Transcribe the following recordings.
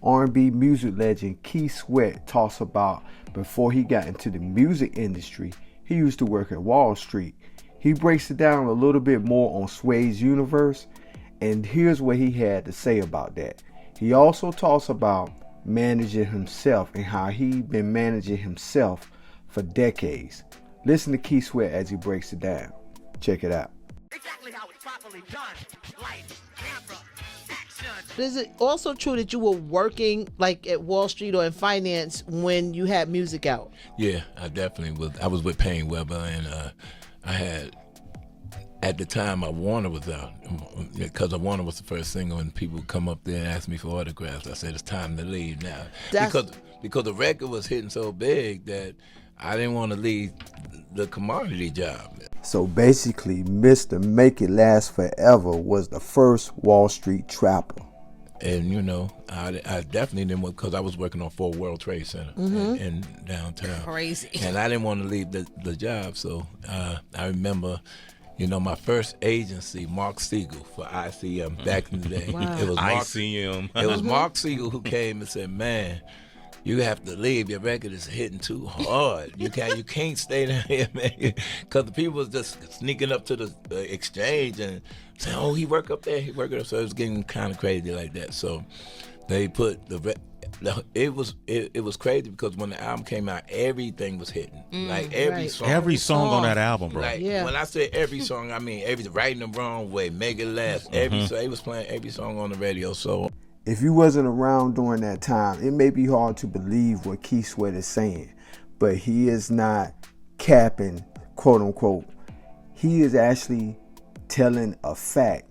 R&B music legend Keith Sweat talks about before he got into the music industry, he used to work at Wall Street. He breaks it down a little bit more on Sway's universe, and here's what he had to say about that. He also talks about managing himself and how he been managing himself for decades. Listen to Keith Sweat as he breaks it down. Check it out. Exactly how it's properly done. Light, camera, action. Is it also true that you were working like at Wall Street or in finance when you had music out? Yeah, I definitely was. I was with Payne Weber, and I had, at the time, Warner was out, because Warner was the first single, and people would come up there and ask me for autographs. I said, it's time to leave now. Because the record was hitting so big that I didn't want to leave the commodity job. So basically, Mr. Make It Last Forever was the first Wall Street trapper. And, you know, I definitely didn't want, because I was working on 4 World Trade Center in downtown. Crazy. And I didn't want to leave the job. So I remember, you know, my first agency, Mark Siegel for ICM back in the day. Wow. It was Mark, ICM. It was Mark Siegel who came and said, man, you have to leave. Your record is hitting too hard. You can't stay down here, man. Because the people was just sneaking up to the exchange and saying, oh, he work up there, he work up. So it was getting kind of crazy like that. So they put it was crazy because when the album came out, everything was hitting. Like every right. song. Every song on that album, bro. Like Yeah. when I say every song, I mean every Right the Wrong Way, Make It Last. So they was playing every song on the radio. So If you wasn't around during that time, it may be hard to believe what Keith Sweat is saying, but he is not capping, quote unquote. He is actually telling a fact.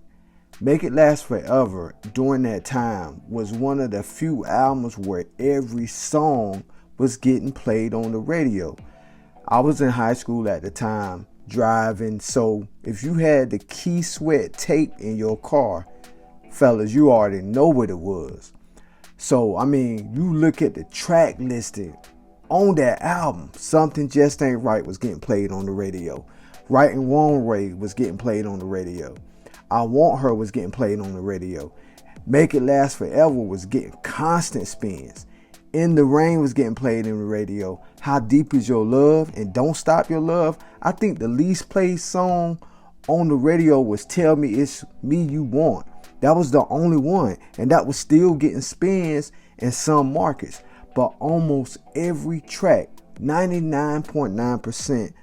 Make It Last Forever during that time was one of the few albums where every song was getting played on the radio. I was in high school at the time, driving, so if you had the Keith Sweat tape in your car, fellas, you already know what it was. So, I mean, you look at the track listing on that album, Something Just Ain't Right was getting played on the radio. Right and Wrong Way was getting played on the radio. I Want Her was getting played on the radio. Make It Last Forever was getting constant spins. In the Rain was getting played in the radio. How Deep Is Your Love and Don't Stop Your Love. I think the least played song on the radio was Tell Me It's Me You Want. That was the only one, and that was still getting spins in some markets. But almost every track, 99.9%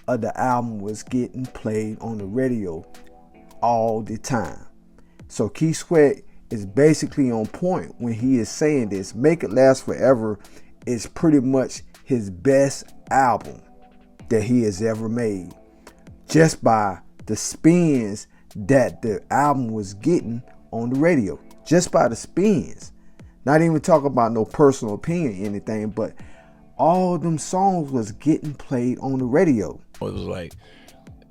of the album was getting played on the radio all the time. So Keith Sweat is basically on point when he is saying this. Make It Last Forever is pretty much his best album that he has ever made, just by the spins that the album was getting on the radio, just by the spins. Not even talking about no personal opinion or anything, but all of them songs was getting played on the radio. it was like,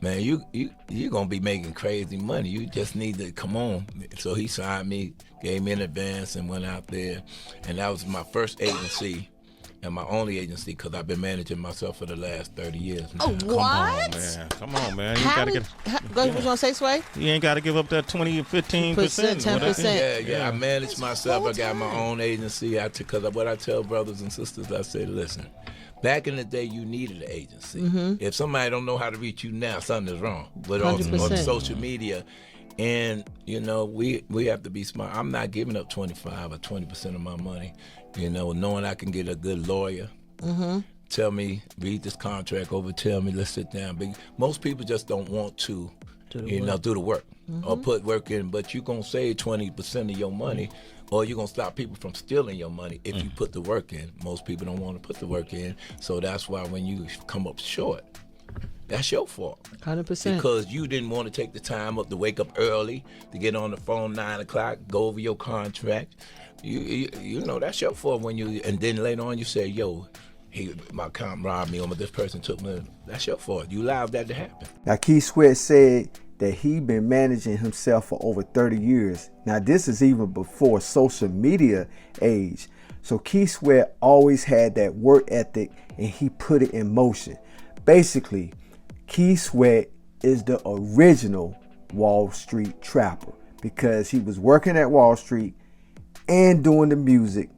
man, you're gonna be making crazy money. You just need to come on. So he signed me, gave me an advance, and went out there. And that was my first agency and my only agency, because I've been managing myself for the last 30 years now. Oh, what? Come on, man. You How gotta did, get. go, you was gonna say, Sway? You ain't got to give up that 20 or 15%. 10%. Yeah. I managed myself. I got my own agency. Because what I tell brothers and sisters, I say, listen, back in the day, you needed an agency. If somebody don't know how to reach you now, something is wrong. But on 100%. social media, and you know, we have to be smart. I'm not giving up 25 or 20% of my money. You know, knowing I can get a good lawyer. Tell me, read this contract over. Tell me, let's sit down. But most people just don't want to, do the work or put work in. But you're gonna save 20% of your money, or you're gonna stop people from stealing your money if you put the work in. Most people don't want to put the work in, so that's why when you come up short, that's your fault. 100%. Because you didn't want to take the time up to wake up early, to get on the phone 9 o'clock, go over your contract. You know, that's your fault when you, and then later on you say, yo, my comp robbed me, or this person took me. That's your fault. You allowed that to happen. Now, Keith Sweat said that he been managing himself for over 30 years. Now, this is even before social media age. So Keith Sweat always had that work ethic, and he put it in motion. Basically, Keith Sweat is the original Wall Street trapper, because he was working at Wall Street and doing the music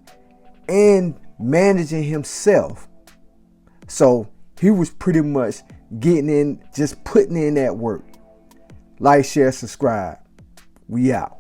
and managing himself. So he was pretty much getting in, just putting in that work. Like, share, subscribe. We out.